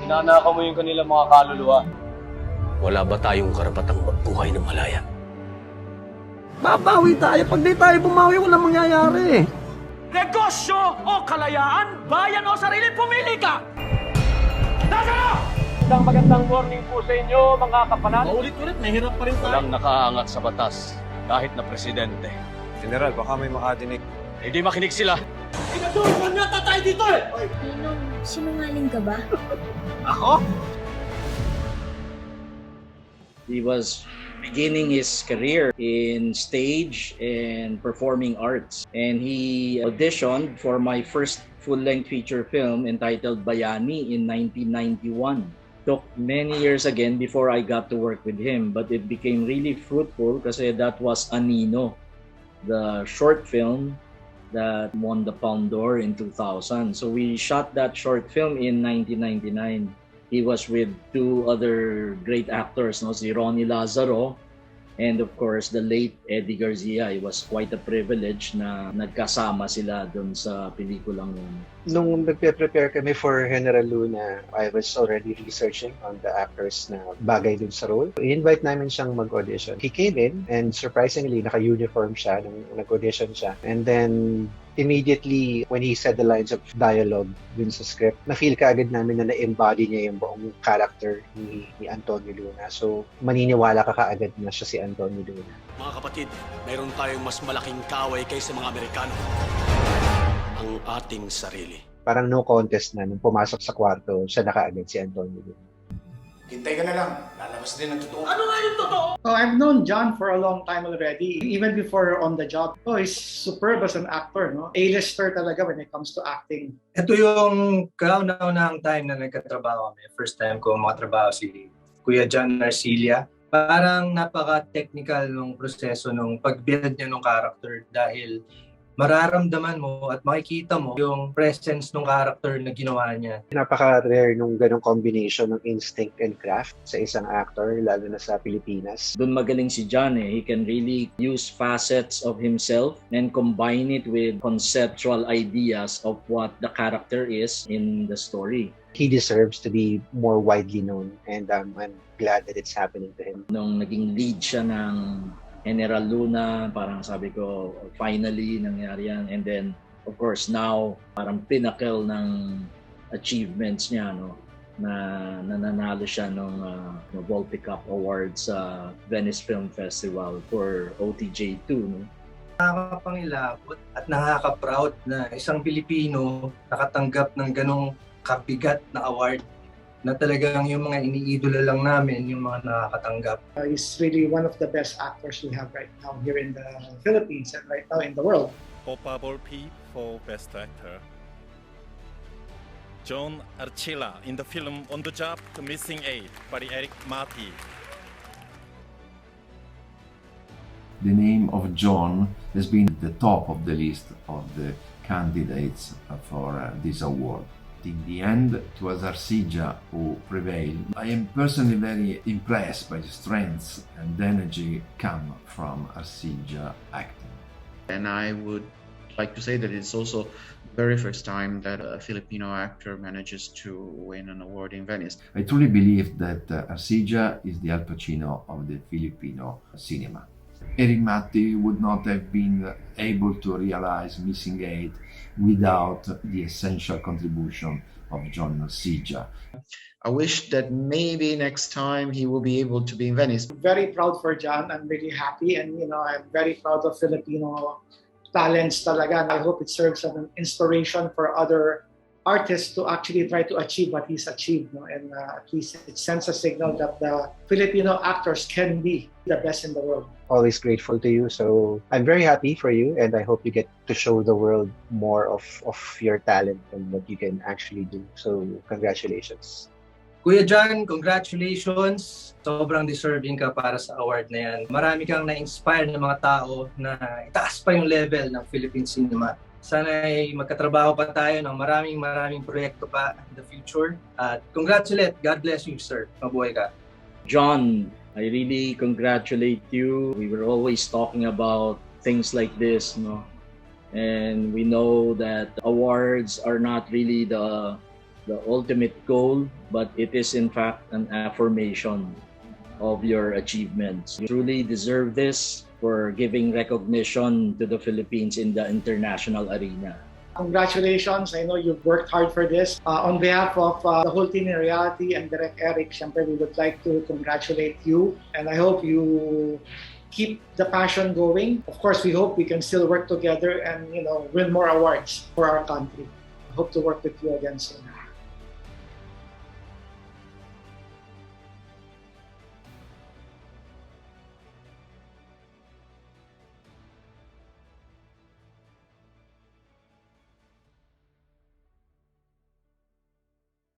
Nanakaw mo yung kanilang mga kaluluwa. Wala ba tayong karapatang magbuhay ng malaya? Babawi tayo. Pag di tayo bumawi, walang mangyayari. Negosyo o kalayaan, bayan o sarili, pumili ka! Nasaan? Magandang morning po sa inyo, mga kapanan. Paulit-ulit, mahirap pa rin tayo. Walang nakaangat sa batas, kahit na presidente. General, baka may makadinig. Hindi makinig sila. Pinatulungan yata tayo dito eh! Ninong, sinungaling ka ba? Ako? He was beginning his career in stage and performing arts. And he auditioned for my first full-length feature film entitled Bayani in 1991. Took many years again before I got to work with him, but it became really fruitful kasi that was Anino, the short film that won the Palme d'Or in 2000. So we shot that short film in 1999. He was with two other great actors, no? Si Ronnie Lazaro and of course the late Eddie Garcia. It was quite a privilege na nagkasama sila dun sa pelikulang yun. Nung nagpe-prepare kami for General Luna, I was already researching on the actors na bagay dun sa role. I-invite namin siyang mag-audition. He came in and surprisingly, naka-uniform siya nung nag-audition siya. And then, immediately, when he said the lines of dialogue dun sa script, na-feel ka agad namin na na-embody niya yung buong character ni Antonio Luna. So, maniniwala ka kaagad na siya si Antonio Luna. Mga kapatid, mayroon tayong mas malaking kaaway kaysa mga Amerikano. Ang ating sarili. Parang no contest na nung pumasok sa kwarto, siya na kaagad si Antonio Luna. Hintay ka na lang. Lalabas din ang totoo. Ano nga yung totoo? Oh, I've known John for a long time already, even before on the job. Oh, he's superb as an actor, no? A-lister talaga when it comes to acting. Ito yung kauna-unahang time na nagkatrabaho kami. First time ko makatrabaho si Kuya John Narcilia. Parang napaka-technical nung proseso nung pag-build niya ng character dahil mararamdaman mo at makikita mo yung presence ng character na ginawa niya. Napaka-rare nung ganong combination ng instinct and craft sa isang actor, lalo na sa Pilipinas. Doon magaling si John eh. He can really use facets of himself and combine it with conceptual ideas of what the character is in the story. He deserves to be more widely known and I'm glad that it's happening to him. Nung naging lead siya ng General Luna, parang sabi ko, finally nangyari yan. And then, of course, now, parang pinnacle ng achievements niya, no? Na nananalo siya ng Volpe Cup Awards sa Venice Film Festival for OTJ2, no? Nakakapangilabot at nakaka-proud na isang Pilipino nakatanggap ng ganong kabigat na award na talagang yung mga iniidolo lang namin, yung mga nakakatanggap. He's really one of the best actors we have right now here in the Philippines and right now in the world. Popa Volpe for Best Actor. John Archila in the film On the Job, The Missing Aid by Eric Marty. The name of John has been at the top of the list of the candidates for this award. In the end, it was Arcija who prevailed. I am personally very impressed by the strength and energy come from Arcija acting. And I would like to say that it's also the very first time that a Filipino actor manages to win an award in Venice. I truly believe that Arcija is the Al Pacino of the Filipino cinema. Eric Matti would not have been able to realize Missing Aid without the essential contribution of John Arcija. I wish that maybe next time he will be able to be in Venice. Very proud for John. I'm really happy and I'm very proud of Filipino talents talaga. And I hope it serves as an inspiration for other artists to actually try to achieve what he's achieved, no? And at least it sends a signal that the Filipino actors can be the best in the world. Always grateful to you, so I'm very happy for you and I hope you get to show the world more of your talent and what you can actually do. So congratulations. Kuya John, congratulations! Sobrang deserving ka para sa award na yan. Marami kang na-inspire ng mga tao na itaas pa yung level ng Philippine cinema. Sana ay magkatrabaho pa tayo ng maraming proyekto pa in the future. At congratulate. God bless you, sir. Mabuhay ka. John, I really congratulate you. We were always talking about things like this, no? And we know that awards are not really the the ultimate goal, but it is in fact an affirmation of your achievements. You truly deserve this for giving recognition to the Philippines in the international arena. Congratulations. I know you've worked hard for this. On behalf of the whole team in Reality and Direk Eric, syempre, we would like to congratulate you. And I hope you keep the passion going. Of course, we hope we can still work together and, win more awards for our country. I hope to work with you again soon.